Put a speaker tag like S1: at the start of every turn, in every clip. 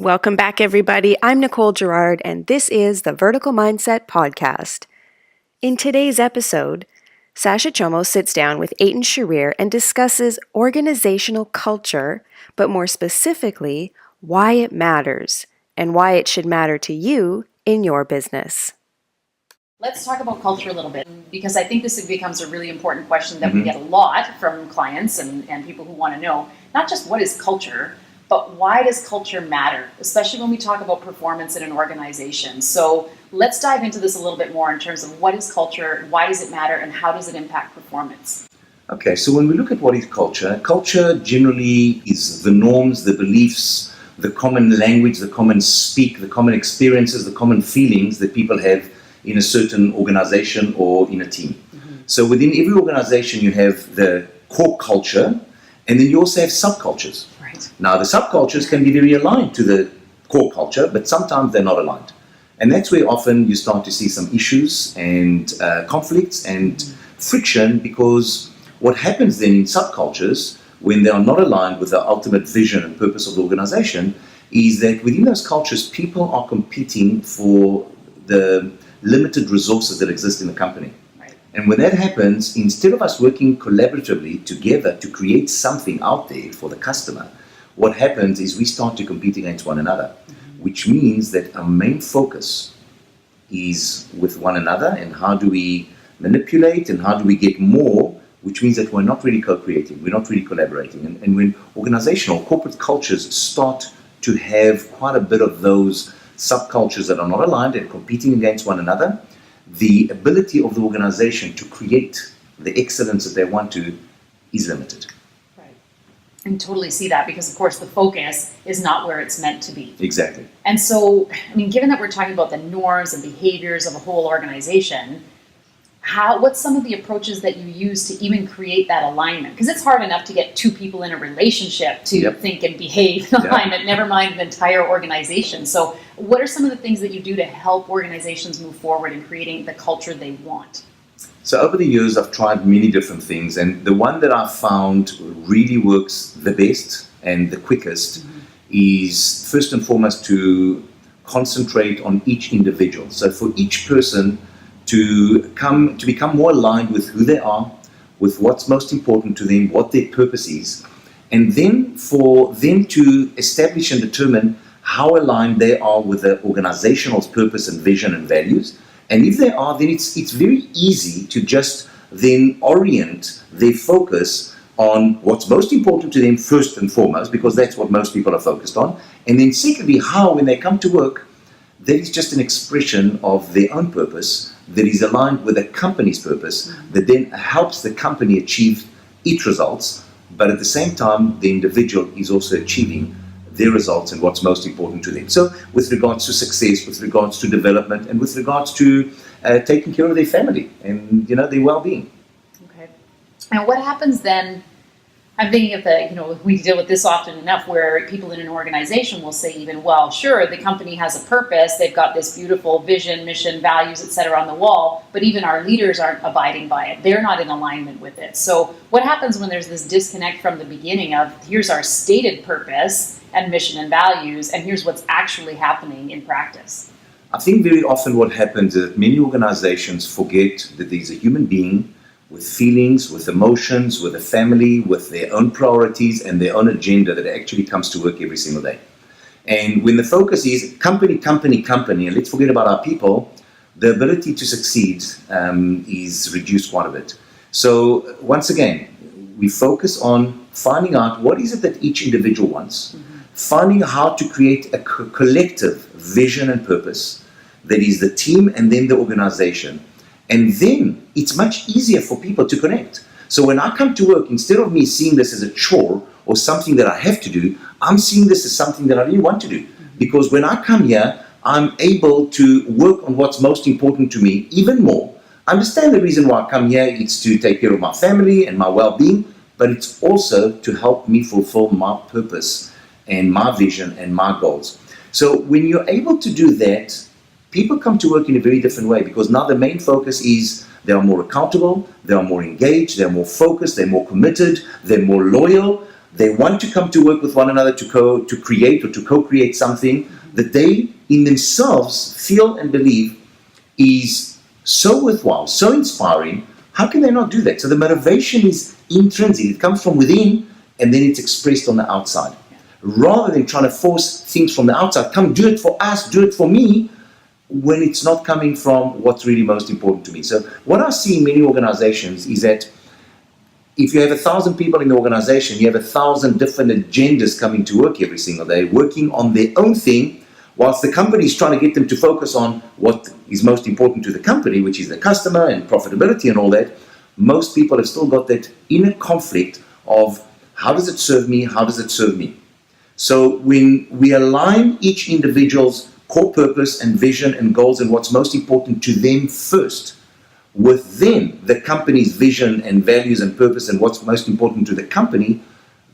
S1: Welcome back, everybody. I'm Nicole Gerard, and this is the Vertical Mindset Podcast. In today's episode, Sasha Chomo sits down with Aitan Sharir and discusses organizational culture, but more specifically, why it matters and why it should matter to you in your business.
S2: Let's talk about culture a little bit, because I think this becomes a really important question that we get a lot from clients and people who want to know, not just what is culture, but why does culture matter, especially when we talk about performance in an organization. So let's dive into this a little bit more in terms of what is culture, why does it matter, and how does it impact performance?
S3: Okay, so when we look at what is culture, culture generally is the norms, the beliefs, the common language, the common speak, the common experiences, the common feelings that people have in a certain organization or in a team. So within every organization you have the core culture, and then you also have subcultures. Now, the subcultures can be very aligned to the core culture, but sometimes they're not aligned. And that's where often you start to see some issues and conflicts and friction, because what happens then in subcultures, when they are not aligned with the ultimate vision and purpose of the organization, is that within those cultures, people are competing for the limited resources that exist in the company. And when that happens, instead of us working collaboratively together to create something out there for the customer, what happens is we start to compete against one another, which means that our main focus is with one another and how do we manipulate and how do we get more, which means that we're not really co-creating, we're not really collaborating. And when organizational, corporate cultures start to have quite a bit of those subcultures that are not aligned and competing against one another, the ability of the organization to create the excellence that they want to is limited.
S2: Right. And totally see that, because of course the focus is not where it's meant to be.
S3: Exactly.
S2: And so, I mean, given that we're talking about the norms and behaviors of a whole organization, what's some of the approaches that you use to even create that alignment? Because it's hard enough to get two people in a relationship to think and behave in alignment, never mind an entire organization. So what are some of the things that you do to help organizations move forward in creating the culture they want?
S3: So over the years, I've tried many different things, and the one that I've found really works the best and the quickest is first and foremost to concentrate on each individual. So for each person to become more aligned with who they are, with what's most important to them, what their purpose is, and then for them to establish and determine how aligned they are with the organization's purpose and vision and values. And if they are, then it's very easy to just then orient their focus on what's most important to them first and foremost, because that's what most people are focused on. And then secondly, how when they come to work, that is just an expression of their own purpose that is aligned with the company's purpose, that then helps the company achieve its results, but at the same time, the individual is also achieving their results and what's most important to them. So with regards to success, with regards to development, and with regards to taking care of their family and their well-being.
S2: Okay. And what happens then? I'm thinking of we deal with this often enough where people in an organization will say even, well, sure, the company has a purpose. They've got this beautiful vision, mission, values, et cetera, on the wall, but even our leaders aren't abiding by it. They're not in alignment with it. So what happens when there's this disconnect from the beginning of here's our stated purpose and mission and values, and here's what's actually happening in practice?
S3: I think very often what happens is that many organizations forget that there's a human being with feelings, with emotions, with a family, with their own priorities and their own agenda that actually comes to work every single day. And when the focus is company, company, company, and let's forget about our people, the ability to succeed is reduced quite a bit. So once again, we focus on finding out what is it that each individual wants, finding how to create a collective vision and purpose that is the team and then the organization. And then it's much easier for people to connect. So when I come to work, instead of me seeing this as a chore or something that I have to do, I'm seeing this as something that I really want to do. Because when I come here, I'm able to work on what's most important to me even more. Understand the reason why I come here, it's to take care of my family and my well-being, but it's also to help me fulfill my purpose and my vision and my goals. So when you're able to do that, people come to work in a very different way, because now the main focus is they are more accountable, they are more engaged, they're more focused, they're more committed, they're more loyal, They want to come to work with one another to create or to co-create something that they in themselves feel and believe is so worthwhile, so inspiring. How can they not do that? So the motivation is intrinsic. It comes from within and then it's expressed on the outside. Rather than trying to force things from the outside, come do it for us, do it for me, when it's not coming from what's really most important to me. So what I see in many organizations is that if you have 1,000 people in the organization, you have 1,000 different agendas coming to work every single day, working on their own thing, whilst the company is trying to get them to focus on what is most important to the company, which is the customer and profitability and all that. Most people have still got that inner conflict of how does it serve me, how does it serve me? So when we align each individual's core purpose and vision and goals and what's most important to them first, within the company's vision and values and purpose and what's most important to the company,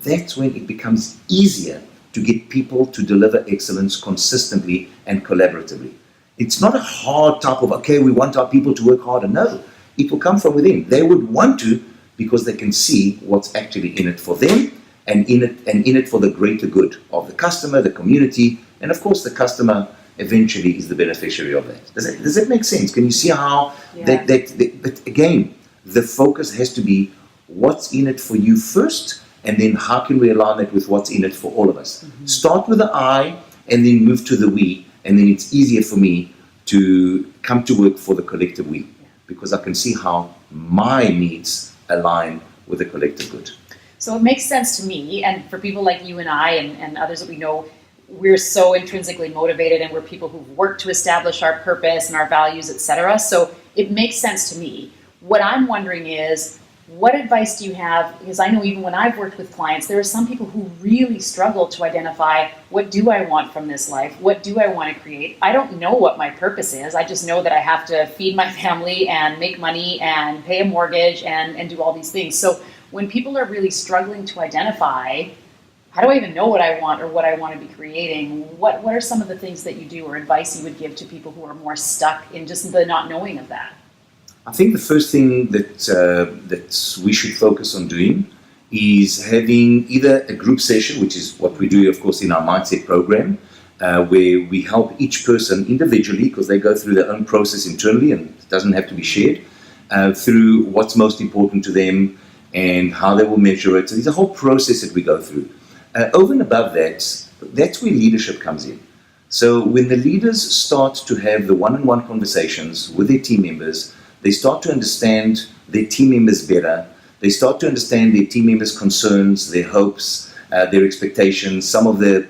S3: that's when it becomes easier to get people to deliver excellence consistently and collaboratively. It's not a hard type of, okay, we want our people to work harder. No, it will come from within. They would want to because they can see what's actually in it for them and in it for the greater good of the customer, the community, and of course the customer eventually is the beneficiary of that. Does that make sense? Can you see how but again, the focus has to be what's in it for you first, and then how can we align that with what's in it for all of us? Mm-hmm. Start with the I and then move to the we, and then it's easier for me to come to work for the collective we, because I can see how my needs align with the collective good.
S2: So it makes sense to me, and for people like you and I and others that we know, we're so intrinsically motivated and we're people who've worked to establish our purpose and our values, etc. So it makes sense to me. What I'm wondering is, what advice do you have? Because I know even when I've worked with clients, there are some people who really struggle to identify, what do I want from this life? What do I want to create? I don't know what my purpose is. I just know that I have to feed my family and make money and pay a mortgage and do all these things. So when people are really struggling to identify, how do I even know what I want or what I want to be creating? What are some of the things that you do or advice you would give to people who are more stuck in just the not knowing of that?
S3: I think the first thing that we should focus on doing is having either a group session, which is what we do, of course, in our mindset program, where we help each person individually, because they go through their own process internally and it doesn't have to be shared, through what's most important to them and how they will measure it. So there's a whole process that we go through. Over and above that, that's where leadership comes in. So when the leaders start to have the one-on-one conversations with their team members, they start to understand their team members better. They start to understand their team members' concerns, their hopes, their expectations, some of the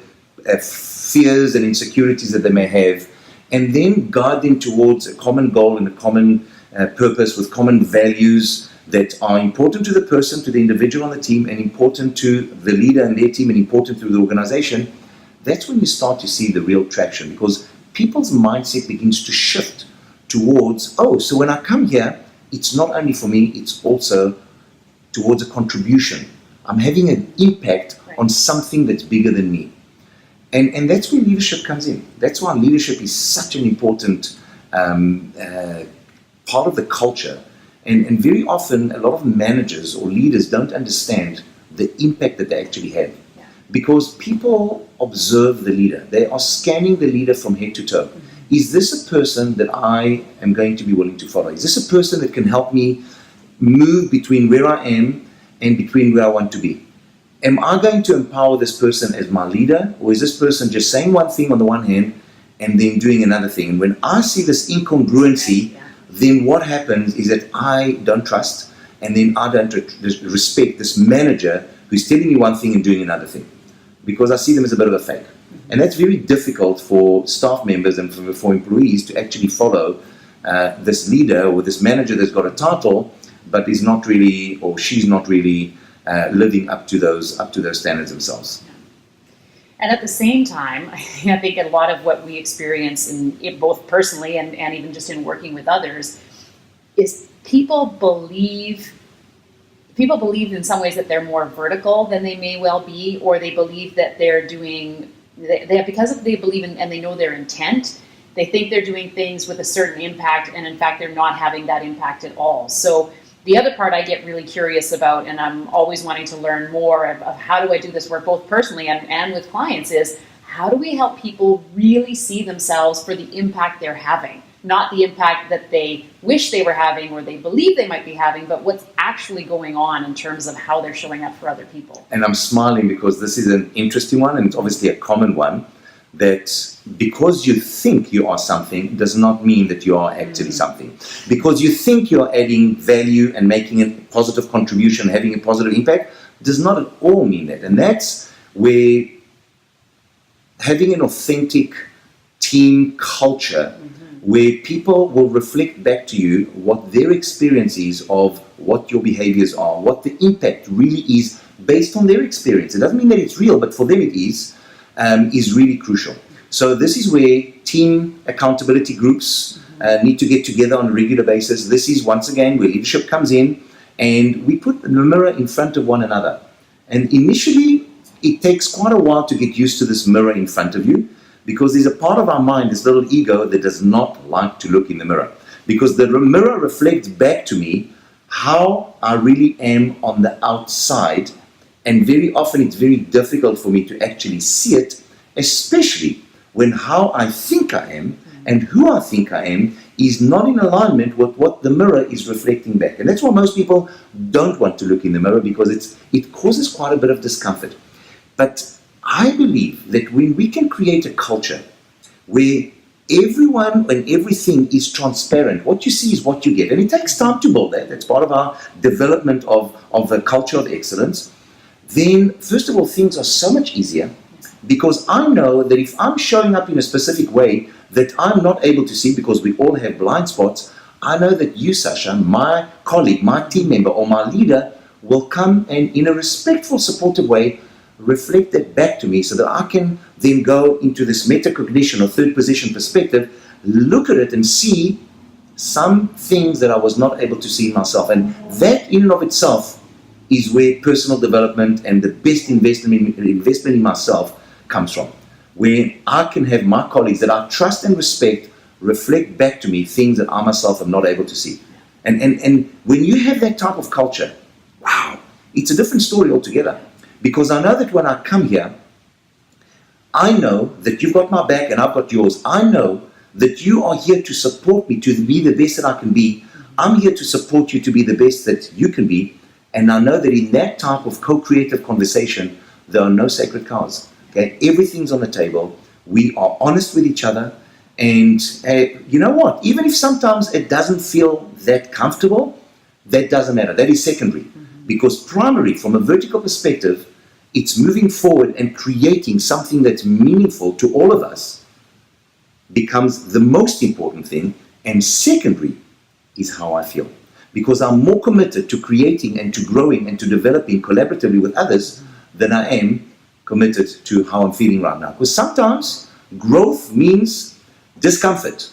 S3: fears and insecurities that they may have, and then guide them towards a common goal and a common purpose with common values that are important to the person, to the individual on the team, and important to the leader and their team, and important to the organization. That's when you start to see the real traction, because people's mindset begins to shift towards, oh, so when I come here, it's not only for me, it's also towards a contribution. I'm having an impact on something that's bigger than me. And that's where leadership comes in. That's why leadership is such an important part of the culture. And very often, a lot of managers or leaders don't understand the impact that they actually have. Yeah. Because people observe the leader. They are scanning the leader from head to toe. Mm-hmm. Is this a person that I am going to be willing to follow? Is this a person that can help me move between where I am and between where I want to be? Am I going to empower this person as my leader? Or is this person just saying one thing on the one hand and then doing another thing? And when I see this incongruency, then what happens is that I don't trust, and then I don't respect this manager who's telling me one thing and doing another thing, because I see them as a bit of a fake. And that's very difficult for staff members and for employees to actually follow this leader or this manager that's got a title, but is not really, or she's not really living up to those standards themselves.
S2: And at the same time, I think a lot of what we experience in both personally and even just in working with others is people believe in some ways that they're more vertical than they may well be, or they believe that they're doing, because they believe in and they know their intent, they think they're doing things with a certain impact, and in fact they're not having that impact at all. So The other part I get really curious about, and I'm always wanting to learn more of how do I do this work, both personally and with clients, is how do we help people really see themselves for the impact they're having? Not the impact that they wish they were having or they believe they might be having, but what's actually going on in terms of how they're showing up for other people.
S3: And I'm smiling because this is an interesting one, and it's obviously a common one, that because you think you are something does not mean that you are actually something. Because you think you're adding value and making a positive contribution, having a positive impact, does not at all mean that. And that's where having an authentic team culture where people will reflect back to you what their experience is of what your behaviors are, what the impact really is based on their experience. It doesn't mean that it's real, but for them it is really crucial. So this is where team accountability groups need to get together on a regular basis. This is, once again, where leadership comes in, and we put the mirror in front of one another. And initially, it takes quite a while to get used to this mirror in front of you, because there's a part of our mind, this little ego, that does not like to look in the mirror. Because the mirror reflects back to me how I really am on the outside, and very often it's very difficult for me to actually see it, especially when how I think I am and who I think I am is not in alignment with what the mirror is reflecting back. And that's why most people don't want to look in the mirror, because it causes quite a bit of discomfort. But I believe that when we can create a culture where everyone and everything is transparent, what you see is what you get. And it takes time to build that. That's part of our development of a culture of excellence. Then, first of all, things are so much easier, because I know that if I'm showing up in a specific way that I'm not able to see, because we all have blind spots, I know that you, Sasha, my colleague, my team member, or my leader will come and, in a respectful, supportive way, reflect that back to me, so that I can then go into this metacognition or third position perspective, look at it and see some things that I was not able to see in myself. And that in and of itself is where personal development and the best investment in myself comes from, where I can have my colleagues that I trust and respect reflect back to me things that I myself am not able to see. And when you have that type of culture, wow, it's a different story altogether. Because I know that when I come here, I know that you've got my back and I've got yours. I know that you are here to support me to be the best that I can be. I'm here to support you to be the best that you can be. And I know that in that type of co-creative conversation, there are no sacred cows. Okay? Everything's on the table. We are honest with each other. And you know what? Even if sometimes it doesn't feel that comfortable, that doesn't matter. That is secondary. Because primary, from a vertical perspective, it's moving forward and creating something that's meaningful to all of us becomes the most important thing. And secondary is how I feel. Because I'm more committed to creating and to growing and to developing collaboratively with others than I am committed to how I'm feeling right now. Because sometimes growth means discomfort.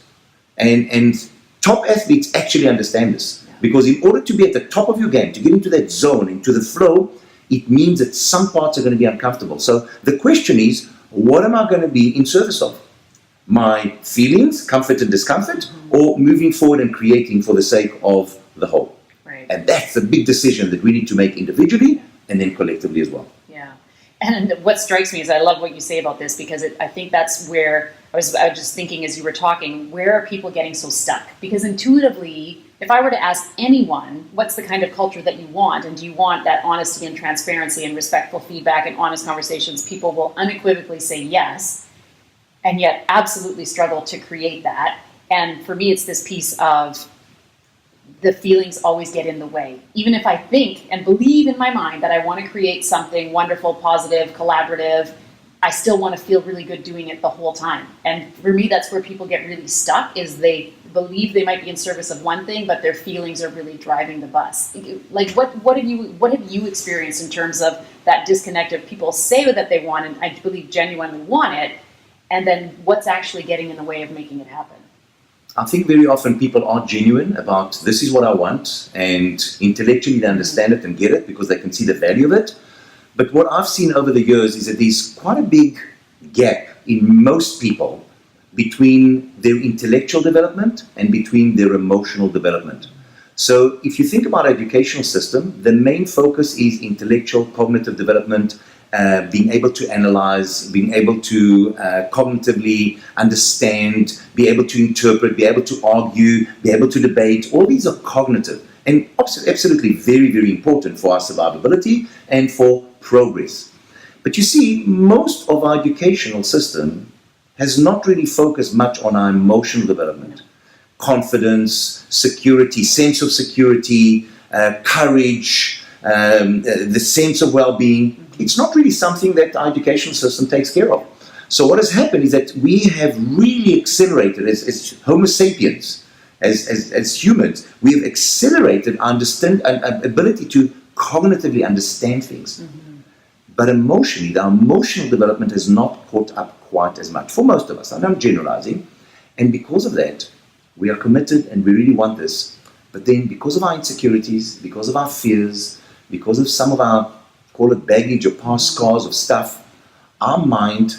S3: And top athletes actually understand this. Because in order to be at the top of your game, to get into that zone, into the flow, it means that some parts are going to be uncomfortable. So the question is, what am I going to be in service of? My feelings, comfort and discomfort, or moving forward and creating for the sake of the whole?
S2: Right.
S3: And that's a big decision that we need to make individually and then collectively as well.
S2: Yeah. And what strikes me is, I love what you say about this, because I think that's where I was just thinking as you were talking, where are people getting so stuck? Because intuitively, if I were to ask anyone, what's the kind of culture that you want, and do you want that honesty and transparency and respectful feedback and honest conversations, people will unequivocally say yes, and yet absolutely struggle to create that. And for me, it's this piece of the feelings always get in the way. Even if I think and believe in my mind that I want to create something wonderful, positive, collaborative, I still want to feel really good doing it the whole time. And for me, that's where people get really stuck, is they believe they might be in service of one thing, but their feelings are really driving the bus. Like, what have you experienced in terms of that disconnect of people say that they want, and I believe genuinely want it, and then what's actually getting in the way of making it happen?
S3: I think very often people are genuine about, this is what I want, and intellectually they understand it and get it because they can see the value of it. But what I've seen over the years is that there's quite a big gap in most people between their intellectual development and between their emotional development. So if you think about our educational system, the main focus is intellectual, cognitive development, being able to analyze, being able to cognitively understand, be able to interpret, be able to argue, be able to debate. All these are cognitive and absolutely very, very important for our survivability and for progress. But you see, most of our educational system has not really focused much on our emotional development. Confidence, security, sense of security, courage, the sense of well-being. It's not really something that our educational system takes care of. So what has happened is that we have really accelerated as Homo sapiens, as humans, we have accelerated our ability to cognitively understand things. But emotionally, our emotional development has not caught up quite as much for most of us. And I'm generalizing. And because of that, we are committed and we really want this. But then because of our insecurities, because of our fears, because of some of our, call it baggage or past scars of stuff, our mind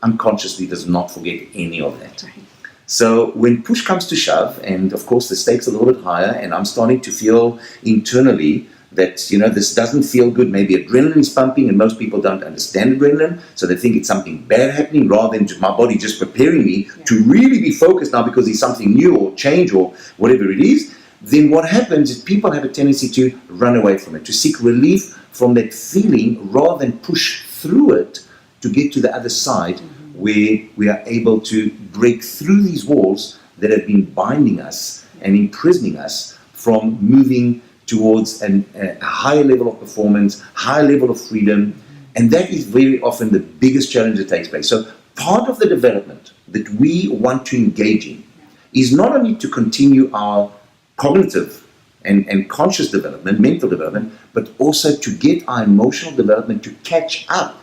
S3: unconsciously does not forget any of that.
S2: Right.
S3: So when push comes to shove, and of course the stakes are a little bit higher, and I'm starting to feel internally that, you know, this doesn't feel good, maybe adrenaline is pumping, and most people don't understand adrenaline, so they think it's something bad happening rather than just my body just preparing me to really be focused now because there's something new or change or whatever it is. Then what happens is people have a tendency to run away from it, to seek relief from that feeling rather than push through it to get to the other side where we are able to break through these walls that have been binding us and imprisoning us from moving towards a higher level of performance, higher level of freedom. And that is very often the biggest challenge that takes place. So part of the development that we want to engage in is not only to continue our cognitive and conscious development, mental development, but also to get our emotional development to catch up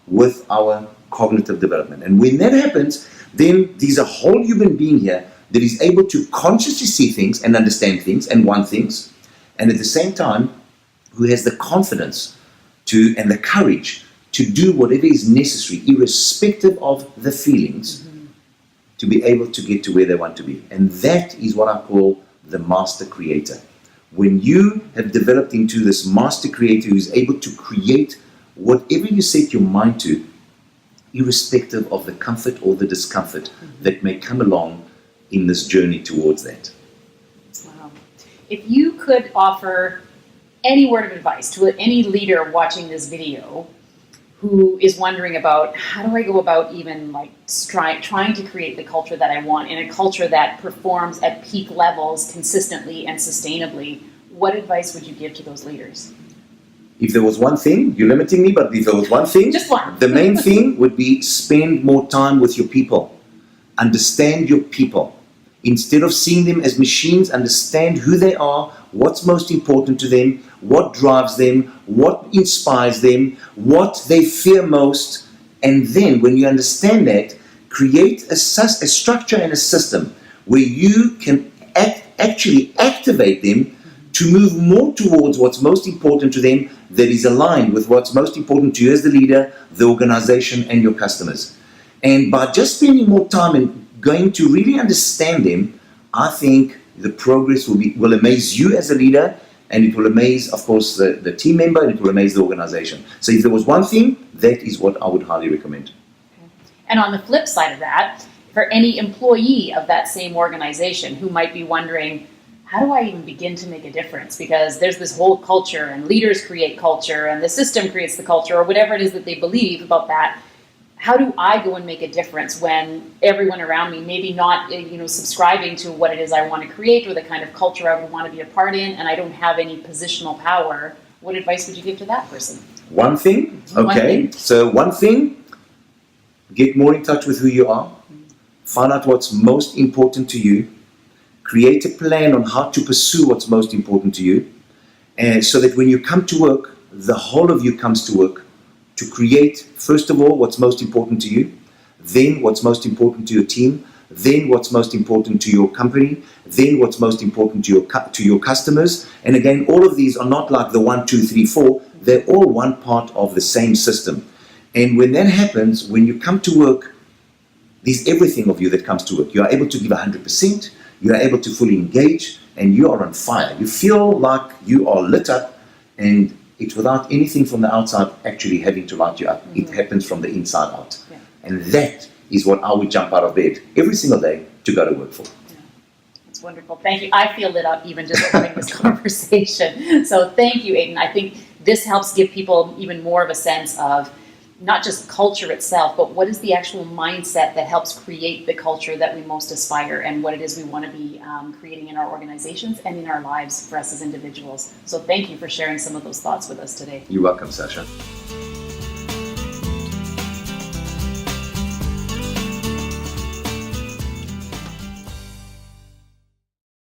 S3: with our cognitive development. And when that happens, then there's a whole human being here that is able to consciously see things and understand things and want things, and at the same time, who has the confidence to and the courage to do whatever is necessary, irrespective of the feelings, to be able to get to where they want to be. And that is what I call the master creator. When you have developed into this master creator who is able to create whatever you set your mind to, irrespective of the comfort or the discomfort that may come along in this journey towards that.
S2: Wow. If you could offer any word of advice to any leader watching this video who is wondering about how do I go about even like trying to create the culture that I want in a culture that performs at peak levels consistently and sustainably, what advice would you give to those leaders?
S3: If there was one thing, you're limiting me, but if there was one thing,
S2: just one.
S3: The main thing would be spend more time with your people. Understand your people. Instead of seeing them as machines, understand who they are, what's most important to them, what drives them, what inspires them, what they fear most. And then when you understand that, create a structure and a system where you can actually activate them to move more towards what's most important to them, that is aligned with what's most important to you as the leader, the organization, and your customers. And by just spending more time and going to really understand them, I think the progress will amaze you as a leader, and it will amaze, of course, the team member, and it will amaze the organization. So if there was one thing, that is what I would highly recommend.
S2: And on the flip side of that, for any employee of that same organization who might be wondering, how do I even begin to make a difference? Because there's this whole culture, and leaders create culture, and the system creates the culture, or whatever it is that they believe about that. How do I go and make a difference when everyone around me maybe not, subscribing to what it is I want to create or the kind of culture I would want to be a part in, and I don't have any positional power? What advice would you give to that person?
S3: One thing? Okay. So one thing, get more in touch with who you are. Find out what's most important to you. Create a plan on how to pursue what's most important to you. And so that when you come to work, the whole of you comes to work to create, first of all, what's most important to you, then what's most important to your team, then what's most important to your company, then what's most important to your customers. And again, all of these are not like the 1, 2, 3, 4. They're all one part of the same system. And when that happens, when you come to work, there's everything of you that comes to work. You are able to give 100%. you are able to fully engage, and you are on fire. You feel like you are lit up, and it's without anything from the outside actually having to light you up. It happens from the inside out.
S2: Yeah.
S3: And that is what I would jump out of bed every single day to go to work for.
S2: That's wonderful. Thank you. I feel lit up even just having this conversation. So thank you, Aiden. I think this helps give people even more of a sense of not just culture itself, but what is the actual mindset that helps create the culture that we most aspire and what it is we want to be creating in our organizations and in our lives for us as individuals. So thank you for sharing some of those thoughts with us today.
S3: You're welcome, Sasha.